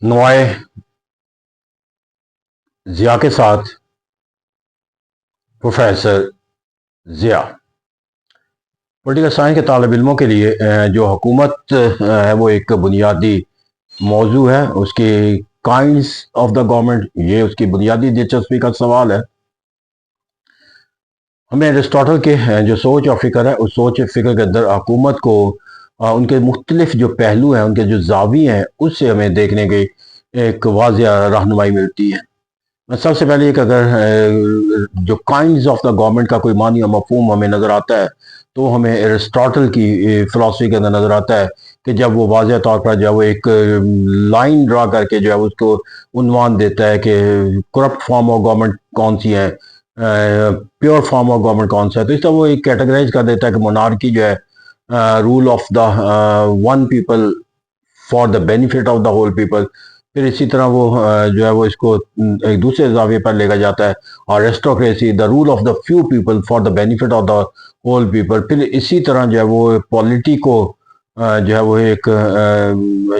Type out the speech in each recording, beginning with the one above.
नवाए ज़िया के साथ professor Zia. Political science के तालिब इल्मों के लिए जो हुकूमत है वो एक बुनियादी मौजू है। उसकी काइंड्स ऑफ द गवर्नमेंट, ये उसकी बुनियादी दिलचस्पी का सवाल है। हमें एरिस्टोटल के जो सोच और फिक्र है, उस सोच फिक्र के अंदर हुकूमत को उनके मुख्तलिफ जो पहलू हैं, उनके जो जावी हैं, उससे हमें देखने की एक वाज़िया रहनुमाई मिलती है। सबसे पहले एक अगर जो काइंड्स ऑफ द गवर्नमेंट का कोई मानी और मफहूम हमें नज़र आता है, तो हमें एरिस्टोटल की फ़िलॉसफी के अंदर नज़र आता है कि जब वो वाज़ह तौर पर जब वो एक लाइन ड्रा करके जो है उसको उन्वान देता है कि करप्ट फॉर्म ऑफ गवर्नमेंट कौन सी है, प्योर फॉर्म ऑफ गवर्नमेंट कौन सा है, तो इस तरह वो एक कैटेगराइज कर देता है कि मोनार्की जो है rule of the one people for the benefit of the whole people. फिर इसी तरह वो जो है वो इसको एक दूसरे जाविये पर लेकर जाता है, और aristocracy the rule of the few people for the benefit of the whole people. फिर इसी तरह जो है वो पॉलिटी को जो है वो एक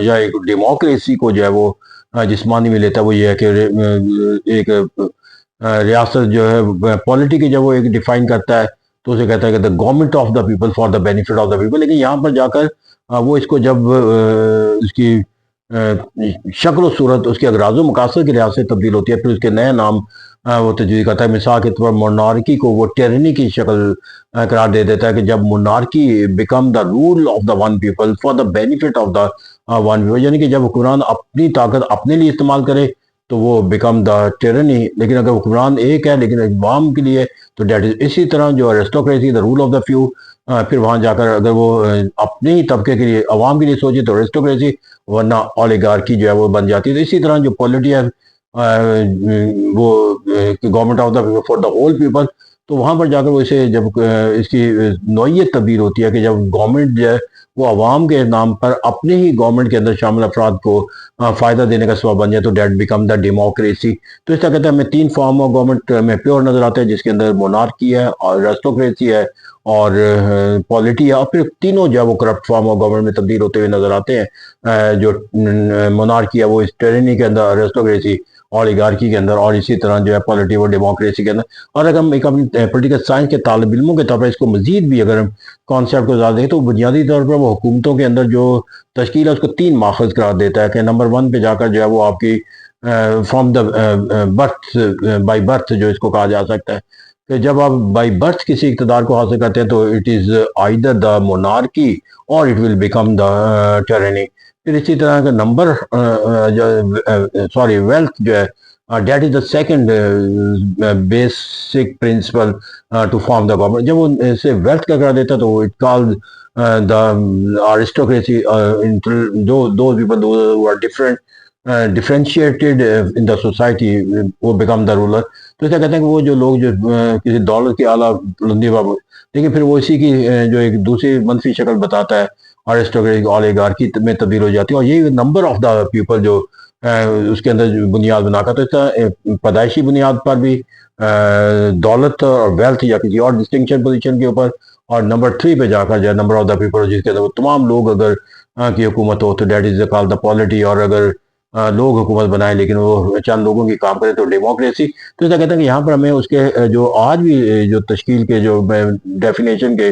या एक डेमोक्रेसी को जो है वो जिस्मानी में लेता है। वो ये है कि एक रियासत जो है पॉलिटी की जब वो एक डिफाइन करता है तो उसे कहता है कि the government of the people for the benefit of the people. लेकिन यहाँ पर जाकर वो इसको जब इसकी शक्ल सूरत उसके अगराज़ मकासद के लिहाज से तब्दील होती है, फिर उसके नए नाम वो तजवीज़ करता है। मिसाल के तौर पर मोनार्की को वो टेरनी की शक्ल करार दे देता है कि जब monarchy become the rule of the one people for the benefit of the one people, यानी कि जब हुक्मरान अपनी ताकत अपने लिए इस्तेमाल करे तो वो बिकम द टेरनी। लेकिन अगर हुक्मरान एक है लेकिन अवाम के लिए, तो डेट इज इसी तरह जो aristocracy the rule of the few. फिर वहाँ जाकर अगर वो अपने ही तबके के लिए अवाम के लिए सोचे तो एरिस्टोक्रेसी, वरना ओलिगार्की जो है वो बन जाती है। तो इसी तरह जो पॉलिटी है वो government of the for the whole people, तो वहाँ पर जाकर वो इसे जब इसकी नौइयत तब्दील होती है कि जब गवर्नमेंट जो है वो अवाम के नाम पर अपने ही गवर्नमेंट के अंदर शामिल अफराद को फ़ायदा देने का सबब बन जाए, तो डेट बिकम द डेमोक्रेसी। तो इस तरह कहते हैं हमें तीन फॉर्म ऑफ गवर्नमेंट में प्योर नज़र आते हैं, जिसके अंदर मोनार्की है और एरिस्टोक्रेसी है और पॉलिटी है, और फिर तीनों जो है वो करप्ट फॉर्म ऑफ गवर्नमेंट में तब्दील होते हुए नजर आते हैं। जो मोनार्की है वो इस टेरेनी के अंदर, एरिस्टोक्रेसी ओलिगार्की के अंदर, और इसी तरह जो है पॉलिटी वो डेमोक्रेसी के अंदर। और अगर हम एक अपनी पोलिटिकल साइंस के तालिब इल्मों के तौर पर इसको मजीद भी अगर हम कॉन्सेप्ट को ज़्यादा देखें, तो बुनियादी तौर पर वो हुकूमतों के अंदर जो तश्कील है उसको तीन माखज़ करार देता है कि नंबर वन पे जाकर जो है वो आपकी from the birth, by birth जो इसको कहा जा सकता है कि जब आप बाई बर्थ किसी इक़्तिदार को हासिल करते हैं तो it is either the monarchy और it will become the tyranny. फिर इसी तरह का नंबर सॉरी वेल्थ जो है, that is the second basic principle to form the government. जब वो इसे वेल्थ का करार देता तो it called the aristocracy those people who are different differentiated in the society वो बिकम द रूलर। तो ऐसा कहते हैं कि वो जो लोग जो किसी दौलत के आला बुलंदी पर, लेकिन फिर वो इसी की जो एक दूसरी मनफी शक्ल बताता है, अरिस्टोक्रेटिक ओलिगार्की में तब्दील हो जाती है। और ये नंबर ऑफ द पीपल जो उसके अंदर जो बुनियाद बनाकर, तो इसका पैदाइशी बुनियाद पर भी दौलत और वेल्थ या किसी और डिस्टिंक्शन पोजीशन के ऊपर, और नंबर थ्री पे जाकर जो है नंबर ऑफ द पीपल जिसके अंदर वो तमाम लोग अगर की हुकूमत हो तो that is called the polity. और अगर लोग हुकूमत बनाए लेकिन वो चंद लोगों की काम करे तो डेमोक्रेसी। तो ऐसा कहते हैं कि यहाँ पर हमें उसके जो आज भी जो तश्कील के जो डेफिनेशन के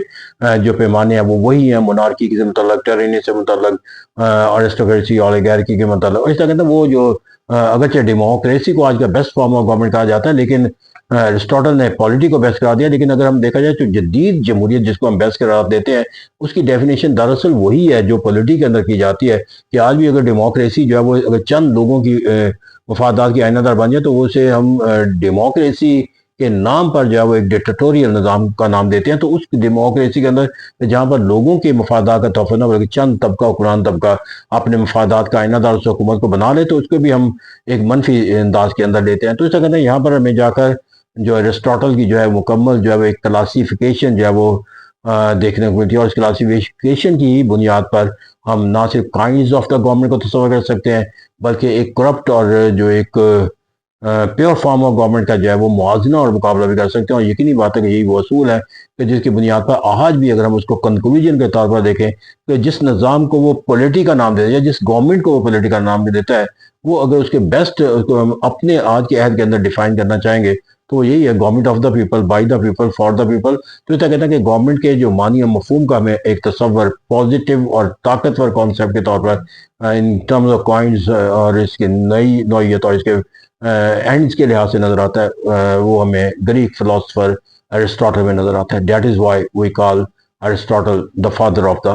जो पैमाने हैं वो वही हैं, मोनार्की से मुतल्लक, टेरेनी से मुतल्लक, अरिस्टोक्रेसी ओलिगार्की के मुतल्लक। और इस तरह कहते हैं वो जो अगरचे डेमोक्रेसी को आज का बेस्ट फॉर्म ऑफ गवर्नमेंट कहा जाता है, लेकिन एरिस्टोटल ने पॉलिटी को बेस्ट करा दिया। लेकिन अगर हम देखा जाए तो जदीद जमहूरियत जिसको हम बेस्ट करार देते हैं, उसकी डेफिनेशन दरअसल वही है जो पॉलिटी के अंदर की जाती है कि आज भी अगर डेमोक्रेसी जो है वो अगर चंद लोगों की मफादात की आइनादार बन जाए तो उसे हम डेमोक्रेसी के नाम पर जो है वो एक डिक्टेटोरियल निज़ाम का नाम देते हैं। तो उस डेमोक्रेसी के अंदर जहाँ पर लोगों के मफादात का तोहफा ना बल्कि चंद तबका, हुक्मरान तबका अपने मफादात का आइनादार उस हुकूमत को बना ले, तो उसको भी हम एक मनफी अंदाज के अंदर लेते हैं। तो इस कहते हैं यहाँ पर हमें जाकर जो एरिस्टोटल की जो है मुकम्मल जो है वो एक क्लासिफिकेशन जो है वो देखने को मिलती है। और इस क्लासिफिकेशन की बुनियाद पर हम ना सिर्फ काइंड्स ऑफ द गवर्नमेंट को तस्वर कर सकते हैं, बल्कि एक करप्ट और जो एक پیور فارم آف گورنمنٹ کا جو ہے وہ موازنہ اور مقابلہ بھی کر سکتے ہیں، اور یقینی بات ہے کہ یہی وہ اصول ہے کہ جس کی بنیاد پر آج بھی اگر ہم اس کو کنکلوژن کے طور پر دیکھیں کہ جس نظام کو وہ پولیٹی کا نام دیتا ہے یا جس گورنمنٹ کو وہ پولیٹی کا نام بھی دیتا ہے، وہ اگر اس کے بیسٹ اپنے آج کے عہد کے اندر ڈیفائن کرنا چاہیں گے تو وہ یہی ہے: government of the people, by the people, for the people. تو اس کہتا ہے کہ گورنمنٹ کے جو معنی اور مفہوم کا ہمیں ایک تصور پازیٹیو اور طاقتور کانسیپٹ کے طور پر ان ٹرمز آف کوائنز اور اس کی نئی نوعیت اور اس کے اینڈز کے لحاظ سے نظر آتا ہے، وہ ہمیں گریک فلاسفر ایرسٹاٹل میں نظر آتا ہے۔ That is why we call Aristotle the father of the